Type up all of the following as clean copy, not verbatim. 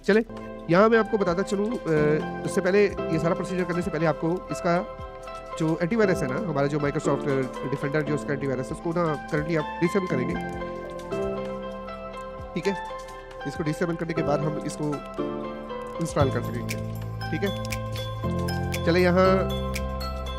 चले यहाँ मैं आपको बताता चलूँ, उससे पहले ये सारा प्रोसीजर करने से पहले आपको इसका जो एंटीवायरस है ना, हमारा जो माइक्रोसॉफ्ट डिफेंडर जो उसका एंटीवायरस है, उसको ना करंटली आप डिसेबल करेंगे। ठीक है, इसको डिसेबल करने के बाद हम इसको इंस्टॉल कर सकेंगे। ठीक है, चले यहाँ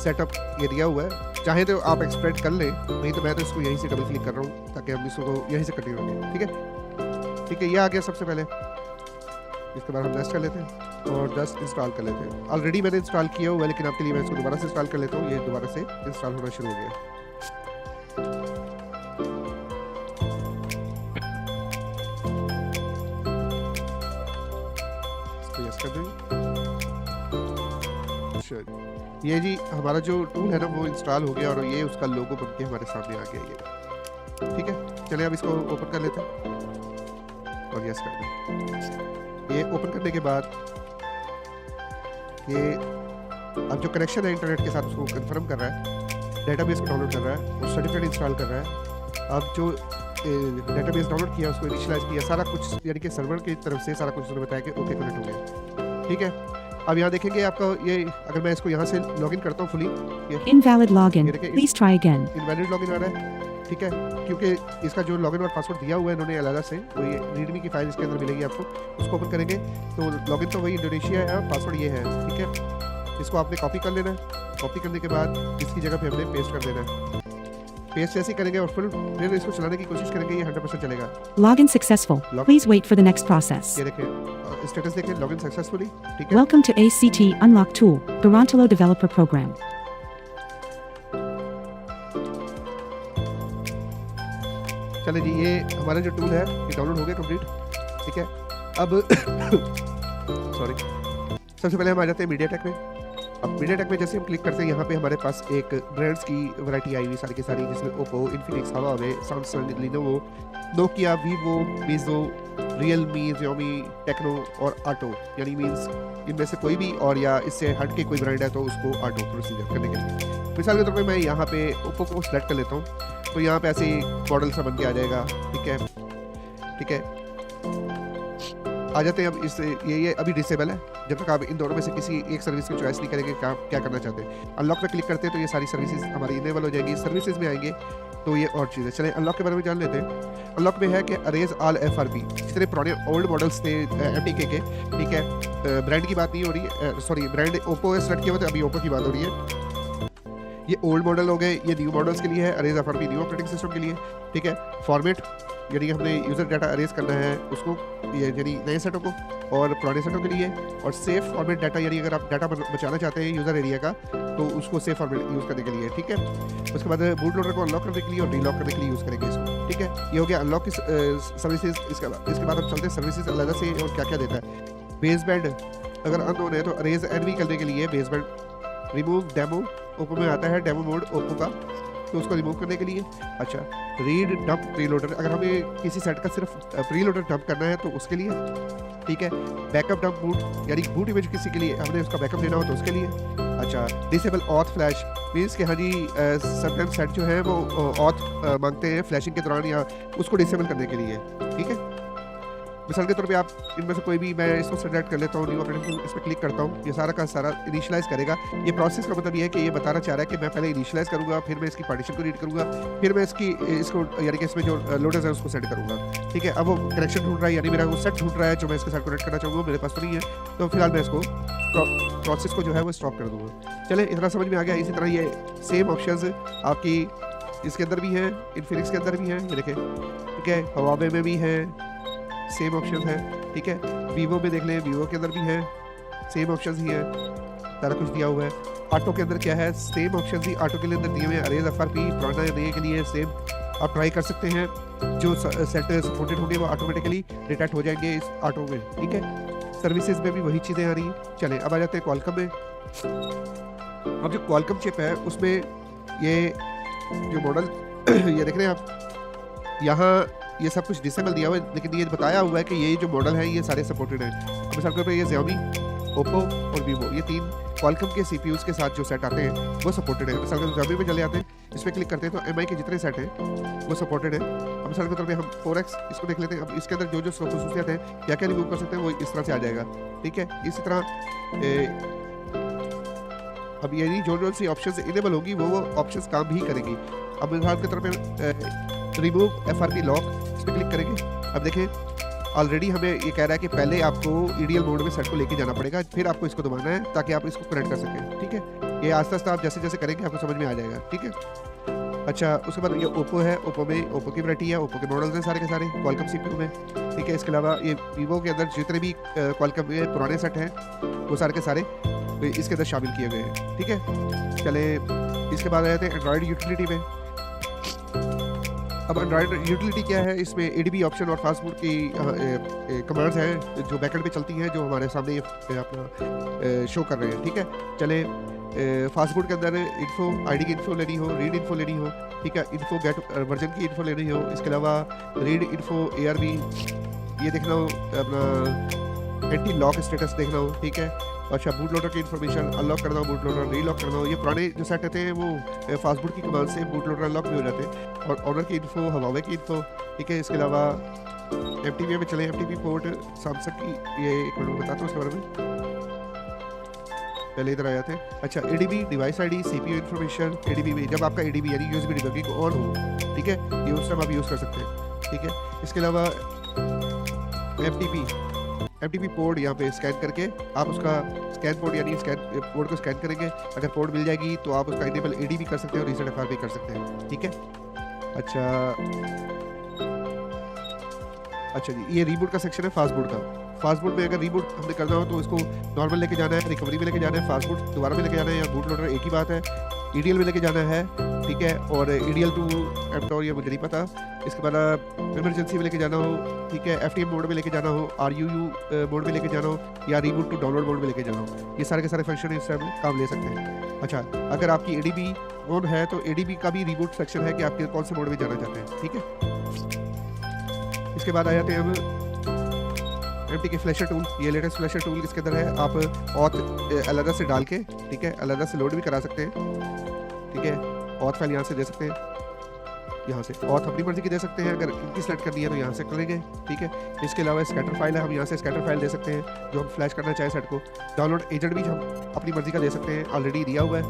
सेटअप ये दिया हुआ है, चाहे तो आप एक्सपेक्ट कर लें, नहीं तो मैं तो इसको यहीं से डबल क्लिक कर रहा हूँ ताकि हम इसको यहीं से कंटिन्यू करें। ठीक है, ये आ गया सबसे पहले। इसके बाद हम नेक्स्ट कर लेते हैं और जस्ट इंस्टॉल कर लेते हैं। ऑलरेडी मैंने इंस्टॉल किया हुआ है, लेकिन आपके लिए मैं इसको दोबारा से इंस्टॉल कर लेता हूँ। ये दोबारा से इंस्टॉल होना शुरू हो गया। इसको यस कर देंगे। ये जी हमारा जो टूल है ना वो इंस्टॉल हो गया और ये उसका लोगो बन के हमारे सामने आ गया ये। ठीक है, चलिए अब इसको ओपन कर लेते हैं और यस कर दें। ये ओपन करने के बाद ये अब जो कनेक्शन है इंटरनेट के साथ उसको कंफर्म कर रहा है, डेटाबेस को डाउनलोड कर रहा है और सर्टिफिकेट इंस्टॉल कर रहा है। अब जो डेटाबेस डाउनलोड किया उसको इनिशियलाइज किया, सारा कुछ यानी कि सर्वर की तरफ से सारा कुछ उन्होंने बताया कि ओके कनेक्ट हो गया। ठीक है, अब यहाँ देखेंगे आपका ये, अगर मैं इसको यहाँ से लॉगिन करता हूँ fully, invalid login, please try again, invalid login आ रहा है। ठीक है, क्योंकि इसका जो लॉगिन और पासवर्ड दिया हुआ है इन्होंने अलग से, वो ये रीडमी की फाइल इसके अंदर मिलेगी आपको, उसको ओपन करेंगे तो लॉगिन तो वही इंडोनेशिया है और पासवर्ड ये है। ठीक है, इसको आपने कॉपी कर लेना है। कॉपी करने के बाद इसकी जगह पे हमने पेस्ट कर देना है। पेस्ट जैसे करेंगे और फिर इसको चलाने की कोशिश करेंगे, ये 100% चलेगा। Login successful, please wait for the next process. ये देखिए स्टेटस देखें, लॉगिन सक्सेसफुली। ठीक है, welcome to ACT unlock tool, Toronto developer program. चले जी, ये हमारा जो टूल है ये डाउनलोड हो गया कंप्लीट। ठीक है, अब सॉरी, सबसे पहले हम आ जाते हैं मीडिया टेक में। अब मीडिया टेक में जैसे हम क्लिक करते हैं, यहाँ पे हमारे पास एक ब्रांड्स की वैरायटी आई हुई सारी की सारी, जिसमें Oppo, Infinix, Huawei, Samsung, Lenovo, Nokia, Vivo, Meizu, Realme, xiaomi, Tecno और ऑटो, यानी मीन्स इनमें से कोई भी और या इससे हट के कोई ब्रांड है तो उसको ऑटो प्रोसीजर करने के लिए। मिसाल के तौर पे मैं यहाँ पे ओप्पो को सिलेक्ट कर लेता हूँ, तो यहाँ पे ऐसे मॉडल सा बन के आ जाएगा। ठीक है, आ जाते हैं अब इस ये अभी डिसेबल है, जब तक आप इन दोनों में से किसी एक सर्विस की चॉइस नहीं करेंगे क्या करना चाहते हैं। अनलॉक पे क्लिक करते हैं तो ये सारी सर्विसेज हमारी इनेबल हो जाएगी। सर्विसेज में आएंगे तो ये और चीज़ें। चलें अनलॉक के बारे में जान लेते हैं। अनलॉक में है कि अरेज ऑल FRP, जितने पुराने ओल्ड मॉडल्स थे MTK के। ठीक है, ब्रांड की बात नहीं हो रही, सॉरी ब्रांड ओप्पो सेलेक्ट किया हुआ था, अभी ओप्पो की बात हो रही है। ये ओल्ड मॉडल हो गए, ये न्यू मॉडल्स के लिए है, arrays FRP new operating system के लिए। ठीक है, फॉर्मेट यानी कि हमने यूज़र डाटा अरेज करना है उसको, ये यानी नए सेटों को और पुराने सेटों के लिए। और सेफ फॉर्मेट डाटा, यानी अगर आप डाटा बचाना चाहते हैं यूज़र एरिया का तो उसको सेफ फॉर्मेट यूज़ करने के लिए। ठीक है, उसके बाद बूट लोडर को अनलॉक करने के लिए और डीलॉक करने के लिए यूज़ करेंगे इसको। ठीक है, ये हो गया अनलॉक की सर्विसेज। इसके बाद हम चलते हैं सर्विसेज अलग से और क्या क्या देता है। बेस बैंड अगर अननोन है तो अरेज एनवी करने के लिए base band. Remove demo, Oppo में आता है डेमो मोड ओप्पो का, तो उसको रिमूव करने के लिए। अच्छा, रीड डंप प्रीलोडर, अगर हमें किसी सेट का सिर्फ प्रीलोडर डंप करना है तो उसके लिए। ठीक है, बैकअप डंप बूट, यानी बूट इमेज किसी के लिए हमने उसका बैकअप लेना हो तो उसके लिए। अच्छा, डिसेबल ऑथ फ्लैश, मीन्स कि हाँ जी सर्टेन सेट जो है वो ऑथ मांगते हैं फ्लैशिंग के दौरान, या उसको डिसेबल करने के लिए। ठीक है, मिसाल के तौर पे आप इनमें से कोई भी, मैं इसको सेलेक्ट कर लेता हूँ, न्यू ऑपरेटिंग इस पर क्लिक करता हूँ, ये सारा का सारा इनिशियलाइज करेगा। ये प्रोसेस का मतलब ये है कि ये बताना चाह रहा है कि मैं पहले इनिशियलाइज करूँगा, फिर मैं इसकी पार्टीशन को रीड करूँगा, फिर मैं इसको यानी कि इसमें जो लोडर्स है उसको सेट करूँगा। ठीक है, अब वो कनेक्शन ढूंढ रहा है, यानी मेरा वो सेट ढूंढ रहा है जो मैं इसके साथ कनेक्ट करना चाहूँगा, मेरे पास तो नहीं है, तो फिलहाल मैं इसको प्रोसेस को जो है वो स्टॉप कर दूँगा। चले, इतना समझ में आ गया। इसी तरह ये सेम ऑप्शंस आपकी इसके अंदर भी हैं, इन्फिनिक्स के अंदर भी हैं, ये देखें। ठीक है, हवावे में भी है, सेम ऑप्शन है। ठीक है, वीवो में देख लें, वीवो के अंदर भी है, सेम ऑप्शंस ही है, सारा कुछ दिया हुआ है। ऑटो के अंदर क्या है, सेम ऑप्शंस ही ऑटो के लिए अंदर दिए हुए हैं। अरेज FRP पुराना नए के लिए सेम आप ट्राई कर सकते हैं, जो सेट सपोर्टेड होंगे वो ऑटोमेटिकली डिटेक्ट हो जाएंगे इस ऑटो में। ठीक है, सर्विसेज में भी वही चीज़ें आ रही हैं। चलें अब आ जाते हैं क्वालकॉम में। अब जो क्वालकॉम चिप है उसमें ये जो मॉडल ये देख रहे हैं आप, यहाँ ये सब कुछ डिसेबल दिया हुआ है, लेकिन ये बताया हुआ है कि ये जो मॉडल है ये सारे सपोर्टेड हैं। अब मिसाल के तौर पे ये Xiaomi, ओप्पो और वीवो, ये तीन क्वालकॉम के सीपीयूज के साथ जो सेट आते हैं वो सपोर्टेड है। मिसाल के तौर पे पे चले आते हैं, इस पर क्लिक करते हैं तो एमआई के जितने सेट हैं वो सपोर्टेड है। अब मिसाल के तौर पे हम 4x इसको देख लेते हैं। अब इसके अंदर जो जो खसूसियत है क्या क्या रिमूव कर सकते हैं वो इस तरह से आ जाएगा, ठीक है। इसी तरह अब यही जो सी ऑप्शंस इनेबल होगी वो ऑप्शंस काम भी करेंगी। अब मिसाल के तौर पे रिमूव एफआरपी लॉक, इस पर क्लिक करेंगे। अब देखें ऑलरेडी हमें ये कह रहा है कि पहले आपको ईडीएल मोड में सेट को लेके जाना पड़ेगा, फिर आपको इसको दबाना है ताकि आप इसको कनेक्ट कर सकें, ठीक है। ये आस्ता आस्ता आप जैसे जैसे करेंगे आपको समझ में आ जाएगा, ठीक है। अच्छा, उसके बाद ये ओप्पो है, ओप्पो में ओप्पो की वैरायटी है, ओप्पो के मॉडल्स हैं सारे के सारे क्वालकॉम सीपीयू में, ठीक है। इसके अलावा ये वीवो के अंदर जितने भी क्वालकॉम के पुराने सेट हैं वो सारे के सारे इसके अंदर शामिल किए गए हैं, ठीक है। चले इसके बाद आ जाते हैं एंड्रॉयड यूटिलिटी में। अब एंड्रॉयड यूटिलिटी क्या है, इसमें एडीबी ऑप्शन और फास्ट बूट की कमांड्स हैं जो बैकएंड पे चलती हैं, जो हमारे सामने ये अपना शो कर रहे हैं, ठीक है। चले फास्ट बूट के अंदर इन्फो, आईडी की इन्फो लेनी हो, रीड इन्फो लेनी हो, ठीक है। इन्फो गेट वर्जन की इन्फो लेनी हो, इसके अलावा रीड इन्फो एआरबी ये देखना हो, अपना एंटी लॉक स्टेटस देखना हो, ठीक है। अच्छा, बूट लोडर की इन्फॉर्मेशन अनलॉक करना हो, बूट लोडर रीलॉक करना हो। ये पुराने जो सेट रहते हैं वो फास्ट बूट की कमांड से बूट लोडर अनलॉक भी हो जाते हैं। और ऑनर की इन्फो, हवावे की इन्फो, ठीक है। इसके अलावा एमटीपी में चले, एमटीपी पोर्ट सैमसंग की, ये एक मिनट बताता हूँ उसके बारे में, पहले इधर आ जाते हैं। अच्छा, ADB device ID, CPU information, ADB में जब आपका एडीबी यानी यूएसबी डिबगिंग ऑन हो, ठीक है, ये उस टाइम आप यूज़ कर सकते हैं, ठीक है। इसके अलावा एमटीपी पोर्ट यहाँ पे स्कैन करके आप उसका स्कैन पोर्ट यानी स्कैन पोर्ट को स्कैन करेंगे, अगर पोर्ट मिल जाएगी तो आप उसका इनेबल एडीबी कर सकते हैं और रीसेट एफआरपी कर सकते हैं, ठीक है। अच्छा जी, ये रीबूट का सेक्शन है फास्ट बूट का। फास्ट बूट में अगर रीबूट हमने करना हो तो इसको नॉर्मल लेके जाना है, रिकवरी में लेके जाना है, फास्ट बूट दोबारा में लेके जाना है, या बूट लोडर एक ही बात है, ईडीएल में लेके जाना है, ठीक है। और ईडीएल टू एमटॉर ये मुझे नहीं पता। इसके बाद इमरजेंसी में लेके जाना हो, ठीक है, एफटीएम मोड में लेके जाना हो, आरयूयू मोड में लेके जाना हो, या रीबूट टू डाउनलोड मोड में लेके जाना हो, ये सारे के सारे फंक्शन इस टाइम काम ले सकते हैं। अच्छा, अगर आपकी एडीबी ऑन है तो एडीबी का भी रीबूट सेक्शन है कि आप कौन से मोड में जाना चाहते हैं, ठीक है। इसके बाद आ जाते हैं हम एमटी के फ्लैशर टूल। ये लेटेस्ट फ्लैशर टूल इसके अंदर है, आप ऑथ अलग से डाल के, ठीक है, अलग से लोड भी करा सकते हैं, ठीक है। ऑथ फाइल यहाँ से दे सकते हैं, यहाँ से ऑथ अपनी मर्जी की दे सकते हैं, अगर इनकी सेलेक्ट करनी है तो यहाँ से करेंगे, ठीक है। इसके अलावा स्कैटर फाइल है, हम यहाँ से स्कैटर फाइल दे सकते हैं जो हम फ्लैश करना चाहें सेट को। डाउनलोड एजेंट भी हम अपनी मर्जी का दे सकते हैं, ऑलरेडी दिया हुआ है,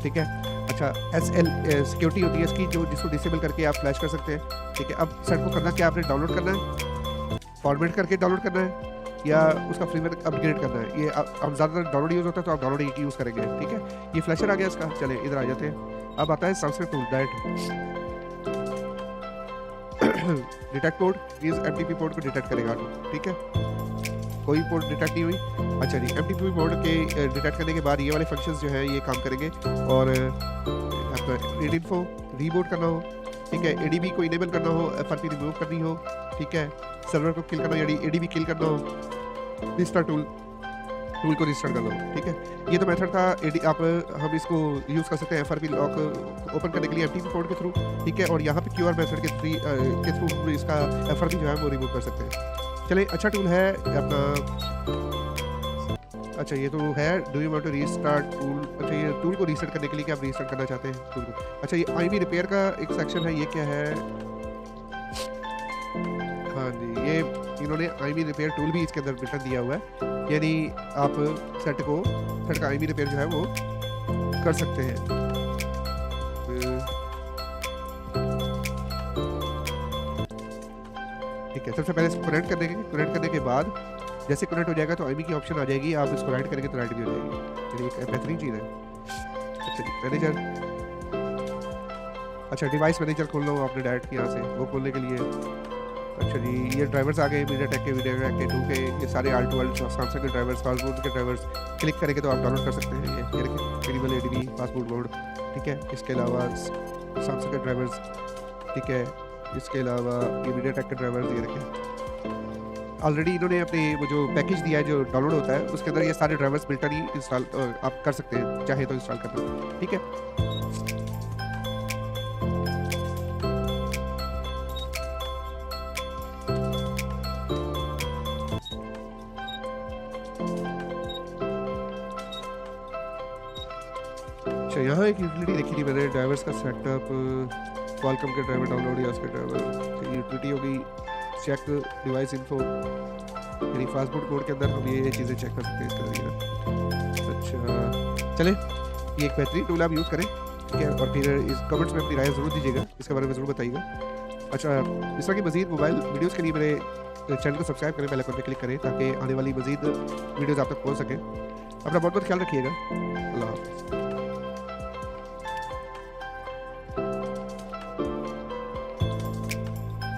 ठीक है। अच्छा, SL सिक्योरिटी होती है इसकी, जो जिसको डिसेबल करके आप फ्लैश कर सकते हैं, ठीक है। अब सेट को करना क्या, आपने डाउनलोड करना है, फॉर्मेट करके डाउनलोड करना है, या उसका फ्रीवेयर अपग्रेड करना है। ये हम ज़्यादातर डाउनलोड यूज़ होता है तो आप डाउनलोड एक यूज़ करेंगे, ठीक है। ये फ्लैशर आ गया इसका। चले इधर आ जाते हैं। अब आता है Sanskrit tool direct detect port, इस एमटीपी पोर्ट को डिटेक्ट करेगा, ठीक है। कोई पोर्ट डिटेक्ट नहीं हुई। अच्छा जी, एमटीपी पोर्ट के डिटेक्ट करने के बाद ये वाले फंक्शंस जो है ये काम करेंगे। और आपका रीड इन्फो रीबूट करना हो, ठीक है, एडीबी को इनेबल करना हो, एफआरपी रिमूव करनी हो, ठीक है, सर्वर को किल करना हो, यानी एडीबी किल करना हो, रिस्टार्ट टूल को रिस्टार्ट करना हो, ठीक है। ये तो मेथड था। आप हम इसको यूज़ कर सकते हैं एफआरपी लॉक ओपन करने के लिए एमटीपी पोर्ट के थ्रू, ठीक है। और यहाँ पे क्यूआर मेथड के थ्रू इसका एफआरपी जो है वो रिमूव कर सकते हैं। चलिए, अच्छा टूल है अपना। अच्छा, ये तो है do you want to restart tool. अच्छा, ये टूल को रीसेट करने के लिए कि आप रीस्टार्ट करना चाहते हैं टूल को। अच्छा, ये आईबी रिपेयर का एक सेक्शन है, ये क्या है, हाँ जी, ये इन्होंने आईबी रिपेयर टूल भी इसके अंदर बिल्ट दिया हुआ है, यानी आप सेट का आईबी रिपेयर जो है वो कर सकते हैं। ठीक है, सबसे पहले इसको कनेक्ट करने के बाद जैसे कनेक्ट हो जाएगा तो आईबी की ऑप्शन आ जाएगी, आप इसको राइट करेंगे तो राइट भी हो जाएगी। एक बेहतरीन चीज़ है। अच्छा जी, मैनेजर। अच्छा, डिवाइस मैनेजर खोलना हो आपने डायरेक्ट यहाँ से, वो खोलने के लिए अच्छा जी, ये ड्राइवर्स आ गए मीडियाटेक के, वीडियोटेक के 2 के, ये सारे R2 सैमसंग के ड्राइवर्स, फास्टबूट के ड्राइवर्स क्लिक करेंगे तो आप डाउनलोड कर सकते हैं। ये देखिए, एनिमल एडीबी फास्टबूट बोर्ड, ठीक है। इसके अलावा सैमसंग के ड्राइवर्स, ठीक है। इसके अलावा ये मीडियाटेक के ड्राइवर्स, ये देखें ऑलरेडी इन्होंने अपने वो जो पैकेज दिया है जो डाउनलोड होता है उसके अंदर ये सारे ड्राइवर्स बिल्ट ही इंस्टॉल आप कर सकते हैं, चाहे तो इंस्टॉल करना, ठीक है। अच्छा यहाँ एक यूटिलिटी देखी थी मैंने, ड्राइवर्स का सेटअप, क्वालकॉम के ड्राइवर डाउनलोड या उसके ड्राइवर यूटिलिटी हो गई, चेक डिवाइस इन्फो, यानी फास्टबूट कोड के अंदर हम ये चीज़ें चेक कर सकते हैं इसके जरिए। अच्छा चले, ये एक बेहतरीन टूल आप यूज़ करें, ठीक है, और फिर इस कमेंट्स में अपनी राय ज़रूर दीजिएगा, इसके बारे में ज़रूर बताइएगा। अच्छा, इस तरह की मज़ीद मोबाइल वीडियोज़ के लिए मेरे चैनल को सब्सक्राइब करें, बेल आइकन पर क्लिक करें ताकि आने वाली मज़ीद वीडियोज़ आप तक पहुँच सकें। अपना बहुत बहुत ख्याल रखिएगा। अल्लाह।